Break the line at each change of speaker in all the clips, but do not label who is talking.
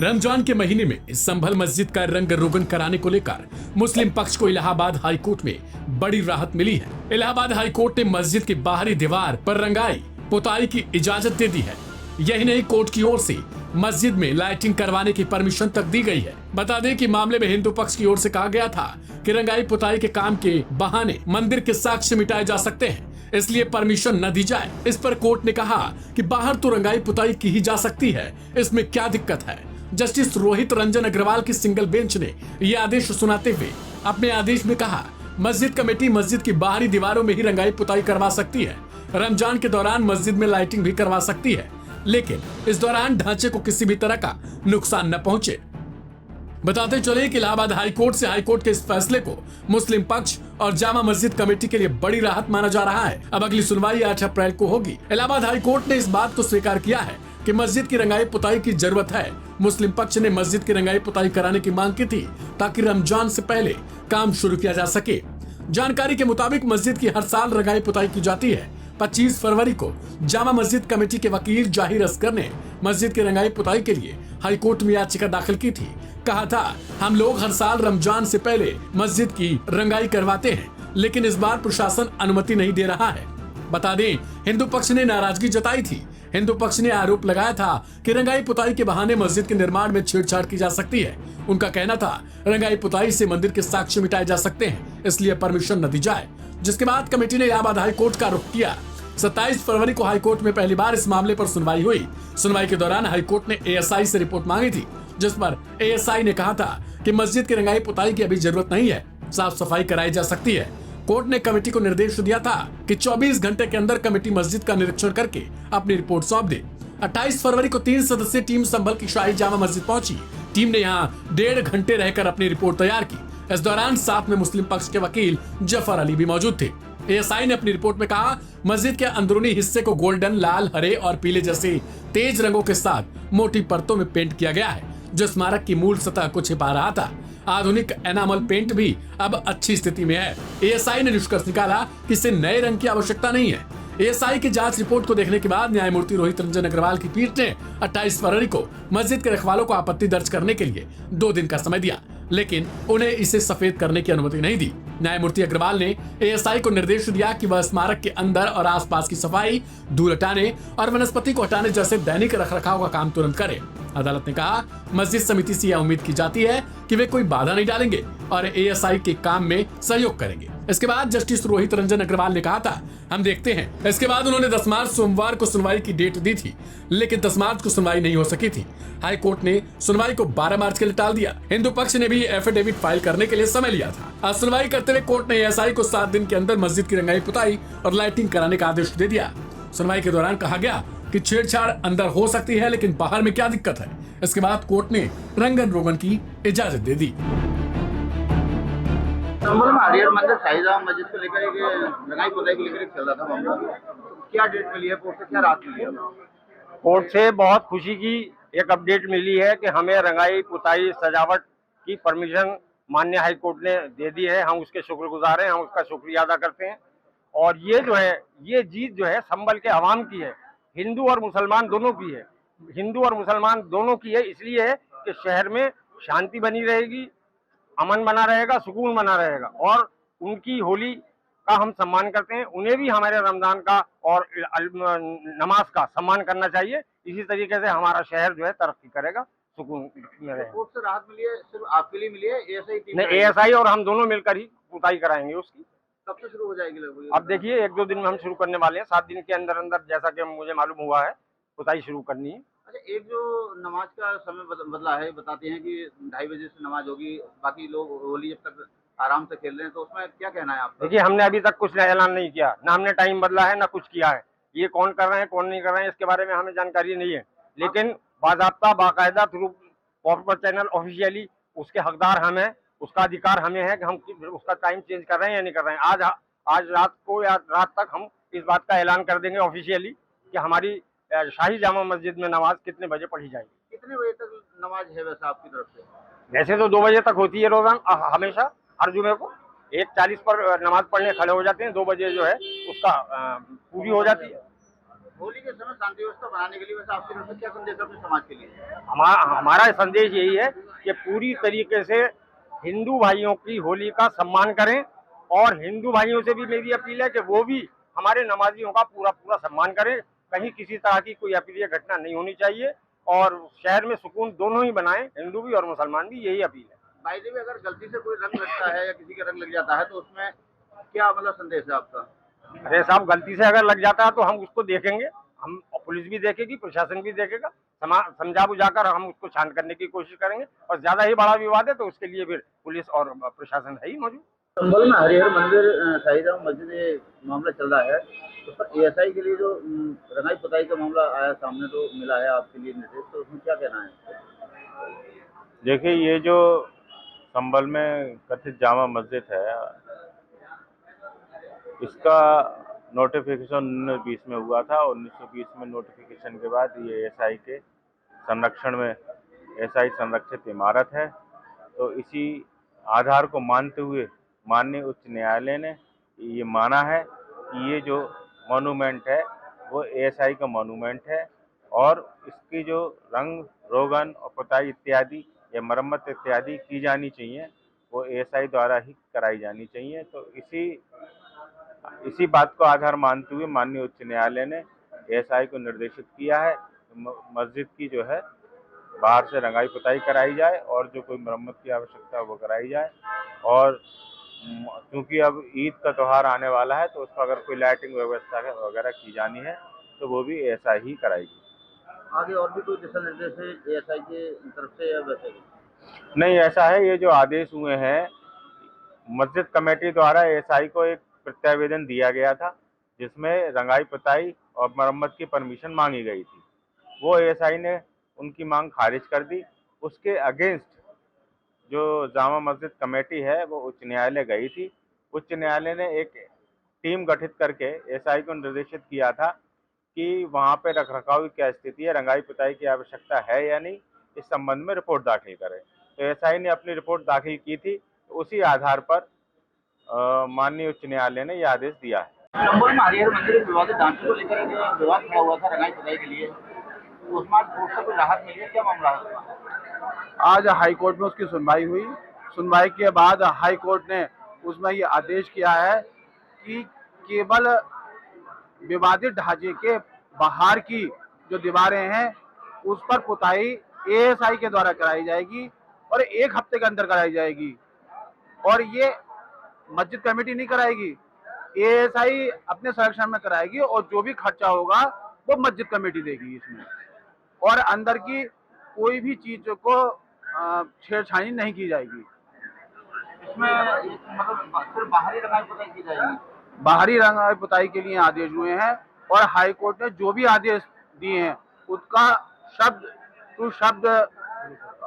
रमजान के महीने में संभल मस्जिद का रंग रोगन कराने को लेकर मुस्लिम पक्ष को इलाहाबाद हाई कोर्ट में बड़ी राहत मिली है। इलाहाबाद हाई कोर्ट ने मस्जिद की बाहरी दीवार पर रंगाई पुताई की इजाजत दे दी है। यही नहीं, कोर्ट की ओर से मस्जिद में लाइटिंग करवाने की परमिशन तक दी गई है। बता दें कि मामले में हिंदू पक्ष की ओर से कहा गया था कि रंगाई पुताई के काम के बहाने मंदिर के साक्ष्य मिटाए जा सकते हैं, इसलिए परमिशन न दी जाए। इस पर कोर्ट ने कहा कि बाहर तो रंगाई पुताई की ही जा सकती है, इसमें क्या दिक्कत है। जस्टिस रोहित रंजन अग्रवाल की सिंगल बेंच ने यह आदेश सुनाते हुए अपने आदेश में कहा, मस्जिद कमेटी मस्जिद की बाहरी दीवारों में ही रंगाई पुताई करवा सकती है। रमजान के दौरान मस्जिद में लाइटिंग भी करवा सकती है, लेकिन इस दौरान ढांचे को किसी भी तरह का नुकसान न पहुंचे। बताते चले कि इलाहाबाद हाई कोर्ट से हाई कोर्ट के इस फैसले को मुस्लिम पक्ष और जामा मस्जिद कमेटी के लिए बड़ी राहत माना जा रहा है। अब अगली सुनवाई 8 अप्रैल को होगी। इलाहाबाद हाई कोर्ट ने इस बात को स्वीकार किया है कि मस्जिद की रंगाई पुताई की जरूरत है। मुस्लिम पक्ष ने मस्जिद की रंगाई पुताई कराने की मांग की थी ताकि रमजान से पहले काम शुरू किया जा सके। जानकारी के मुताबिक मस्जिद की हर साल रंगाई पुताई की जाती है। 25 फरवरी को जामा मस्जिद कमेटी के वकील जाहिर असगर ने मस्जिद की रंगाई पुताई के लिए हाई कोर्ट में याचिका दाखिल की थी। कहा था, हम लोग हर साल रमजान से पहले मस्जिद की रंगाई करवाते हैं, लेकिन इस बार प्रशासन अनुमति नहीं दे रहा है। बता दें, हिंदू पक्ष ने नाराजगी जताई थी। हिंदू पक्ष ने आरोप लगाया था कि रंगाई पुताई के बहाने मस्जिद के निर्माण में छेड़छाड़ की जा सकती है। उनका कहना था, रंगाई पुताई से मंदिर के साक्ष्य मिटाए जा सकते हैं, इसलिए परमिशन न दी जाए। जिसके बाद कमेटी ने इलाहाबाद हाई कोर्ट का रुख किया। 27 फरवरी को हाई कोर्ट में पहली बार इस मामले पर सुनवाई हुई। सुनवाई के दौरान हाई कोर्ट ने एएसआई से रिपोर्ट मांगी थी, जिस पर एएसआई ने कहा था कि मस्जिद की रंगाई पुताई की अभी जरूरत नहीं है, साफ सफाई कराई जा सकती है। कोर्ट ने कमेटी को निर्देश दिया था कि 24 घंटे के अंदर कमेटी मस्जिद का निरीक्षण करके अपनी रिपोर्ट सौंप दे। 28 फरवरी को 3 सदस्यीय टीम संभल की शाही जामा मस्जिद पहुंची। टीम ने यहां 1.5 घंटे रहकर अपनी रिपोर्ट तैयार की। इस दौरान साथ में मुस्लिम पक्ष के वकील जफर अली भी मौजूद थे। एएसआई ने अपनी रिपोर्ट में कहा, मस्जिद के अंदरूनी हिस्से को गोल्डन, लाल, हरे और पीले जैसे तेज रंगों के साथ मोटी परतों में पेंट किया गया है, जो स्मारक की मूल सतह को छिपा रहा था। आधुनिक एनामल पेंट भी अब अच्छी स्थिति में है। एएसआई ने निष्कर्ष निकाला कि इसे नए रंग की आवश्यकता नहीं है। एएसआई की जांच रिपोर्ट को देखने के बाद न्यायमूर्ति रोहित रंजन अग्रवाल की पीठ ने 28 फरवरी को मस्जिद के रखवालों को आपत्ति दर्ज करने के लिए 2 दिन का समय दिया, लेकिन उन्हें इसे सफेद करने की अनुमति नहीं दी। न्यायमूर्ति अग्रवाल ने एएसआई को निर्देश दिया कि वह स्मारक के अंदर और आसपास की सफाई, धूल हटाने और वनस्पति को हटाने जैसे दैनिक रखरखाव का काम तुरंत करे। अदालत ने कहा, मस्जिद समिति से यह उम्मीद की जाती है कि वे कोई बाधा नहीं डालेंगे और एएसआई के काम में सहयोग करेंगे। इसके बाद जस्टिस रोहित रंजन अग्रवाल ने कहा था, हम देखते हैं। इसके बाद उन्होंने 10 मार्च सोमवार को सुनवाई की डेट दी थी, लेकिन 10 मार्च को सुनवाई नहीं हो सकी थी। हाई कोर्ट ने सुनवाई को 12 मार्च के लिए टाल दिया। हिंदू पक्ष ने भी एफिडेविट फाइल करने के लिए समय लिया था। आज सुनवाई करते हुए कोर्ट ने एएसआई को 7 दिन के अंदर मस्जिद की रंगाई पुताई और लाइटिंग कराने का आदेश दे दिया। सुनवाई के दौरान कहा गया कि छेड़छाड़ अंदर हो सकती है, लेकिन बाहर में क्या दिक्कत है। इसके बाद कोर्ट ने रंगन रोगन की इजाजत दे दी।
हरिहर मंदिर शाही जामा मस्जिद को लेकर एक रंगाई पुताई को लेकर चल रहा था मामला, क्या डेट मिली है कोर्ट से, क्या राहत मिली है?
कोर्ट से बहुत खुशी की एक अपडेट मिली है कि हमें रंगाई पुताई सजावट की परमिशन माननीय हाई कोर्ट ने दे दी है। हम उसके शुक्रगुजार हैं, हम उसका शुक्रिया अदा करते हैं। और ये जो है, ये जीत जो है संभल के अवाम की है, हिंदू और मुसलमान दोनों की है। हिंदू और मुसलमान दोनों की है, इसलिए है कि शहर में शांति बनी रहेगी, अमन बना रहेगा, सुकून बना रहेगा और उनकी होली का हम सम्मान करते हैं। उन्हें भी हमारे रमजान का और नमाज का सम्मान करना चाहिए। इसी तरीके से हमारा शहर जो है तरक्की करेगा, सुकून में रहेगा।
कोर्ट से राहत मिली है, सिर्फ आपके लिए मिली है? एएसआई टीम
नहीं, एएसआई और हम दोनों मिलकर ही पुताई कराएंगे उसकी।
कब से शुरू हो जाएगी लगभग?
अब देखिए, 1-2 दिन में हम शुरू करने वाले हैं। 7 दिन के अंदर अंदर, जैसा कि मुझे मालूम हुआ है, पुताई शुरू करनी है।
अच्छा, एक जो नमाज का समय बदला है, बताते हैं कि 2:30 बजे से नमाज होगी, बाकी लोग होली जब तक आराम से खेल रहे हैं, तो उसमें क्या कहना है आपका?
देखिए, हमने अभी तक कुछ ऐलान नहीं किया, ना हमने टाइम बदला है, ना कुछ किया है। ये कौन कर रहे हैं, कौन नहीं कर रहे हैं, इसके बारे में हमें जानकारी नहीं है। लेकिन बाकायदा बाकायदा थ्रू प्रॉपर चैनल ऑफिशियली उसके हकदार हम हैं, उसका अधिकार हमें है कि हम उसका टाइम चेंज कर रहे हैं या नहीं कर रहे हैं। आज रात को या रात तक हम इस बात का ऐलान कर देंगे ऑफिशियली कि हमारी शाही जामा मस्जिद में नमाज कितने बजे पढ़ी जाएगी।
कितने बजे तक नमाज है वैसे आपकी तरफ से?
वैसे तो 2 बजे तक होती है रोजाना, हमेशा हर जुमे को 1:40 पर नमाज पढ़ने खड़े हो जाते हैं। 2 बजे जो है उसका पूरी हो जाती है।
होली के समय शांति व्यवस्था बनाने के लिए वैसे आपकी तरफ से क्या संदेश है अपने समाज के लिए?
हमारा संदेश यही है कि पूरी तरीके से हिंदू भाइयों की होली का सम्मान करें, और हिंदू भाइयों से भी मेरी अपील है कि वो भी हमारे नमाजियों का पूरा पूरा सम्मान करें। कहीं किसी तरह की कोई अप्रिय घटना नहीं होनी चाहिए, और शहर में सुकून दोनों ही बनाएं, हिंदू भी और मुसलमान भी, यही अपील है।
भाई जी, अगर गलती से कोई रंग लगता है या किसी के रंग लग जाता है तो उसमें क्या मतलब संदेश है आपका?
अरे साहब, गलती से अगर लग जाता है तो हम उसको देखेंगे, हम पुलिस भी देखेगी, प्रशासन भी देखेगा, समझा बुझाकर हम उसको शांत करने की कोशिश करेंगे। और ज्यादा ही बड़ा विवाद है तो उसके लिए फिर पुलिस और प्रशासन है ही मौजूद।
संभल में हरिहर मंदिर शाहीराम मस्जिद ये मामला चल रहा है, तो सर एएसआई के लिए जो रंगाई पुताई का मामला आया सामने, तो मिला है आपके लिए निर्देश, तो उसमें क्या कहना है?
देखिए, ये जो संभल में कथित जामा मस्जिद है, इसका नोटिफिकेशन 1920 में हुआ था। 1920 में नोटिफिकेशन के बाद ये एएसआई के संरक्षण में, एएसआई संरक्षित इमारत है। तो इसी आधार को मानते हुए माननीय उच्च न्यायालय ने ये माना है कि ये जो मॉन्यूमेंट है वो एएसआई का मॉन्यूमेंट है, और इसकी जो रंग रोगन और पुताई इत्यादि या मरम्मत इत्यादि की जानी चाहिए वो एएसआई द्वारा ही कराई जानी चाहिए। तो इसी बात को आधार मानते हुए माननीय उच्च न्यायालय ने एएसआई को निर्देशित किया है मस्जिद की जो है बाहर से रंगाई पुताई कराई जाए, और जो कोई मरम्मत की आवश्यकता है वो कराई जाए। और क्योंकि अब ईद का त्यौहार आने वाला है तो उसका अगर कोई लाइटिंग व्यवस्था वगैरह की जानी है तो वो भी एएसआई ही कराएगी।
आगे और भी कोई दिशा निर्देश है एएसआई के तरफ से या वैसे ही?
नहीं, ऐसा है, ये जो आदेश हुए हैं मस्जिद कमेटी द्वारा एएसआई को एक प्रत्यावेदन दिया गया था जिसमें रंगाई पुताई और मरम्मत की परमिशन मांगी गई थी। वो एएसआई ने उनकी मांग खारिज कर दी। उसके अगेंस्ट जो जामा मस्जिद कमेटी है वो उच्च न्यायालय गई थी। उच्च न्यायालय ने एक टीम गठित करके एएसआई को निर्देशित किया था कि वहाँ पे रखरखाव की क्या स्थिति है, रंगाई पुताई की आवश्यकता है या नहीं, इस संबंध में रिपोर्ट दाखिल करें। तो एएसआई ने अपनी रिपोर्ट दाखिल की थी, तो उसी आधार पर माननीय उच्च न्यायालय ने यह आदेश दिया है।
संभल में हरिहर मंदिर विवादित ढांचे को लेकर एक विवाद खड़ा हुआ था रंगाई पुताई के लिए, तो उसमें आज कोर्ट से कोई राहत मिली है, क्या मामला है?
आज हाई कोर्ट में उसकी सुनवाई हुई। सुनवाई के बाद हाई कोर्ट ने उसमें ये आदेश किया है कि केवल विवादित ढांचे के बाहर की जो दीवारें हैं उस पर पुताई एएसआई के द्वारा कराई जाएगी और 1 हफ्ते के अंदर कराई जाएगी, और ये मस्जिद कमेटी नहीं कराएगी, एएसआई अपने संरक्षण में कराएगी, और जो भी खर्चा होगा वो मस्जिद कमेटी देगी इसमें, और अंदर की कोई भी चीज को छेड़छाड़ी नहीं की जाएगी।
इसमें मतलब सिर्फ बाहरी रंगाई पुताई की जाएगी?
बाहरी रंगाई पुताई के लिए आदेश हुए हैं, और हाई कोर्ट ने जो भी आदेश दिए हैं उसका शब्द टू शब्द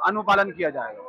अनुपालन किया जाएगा।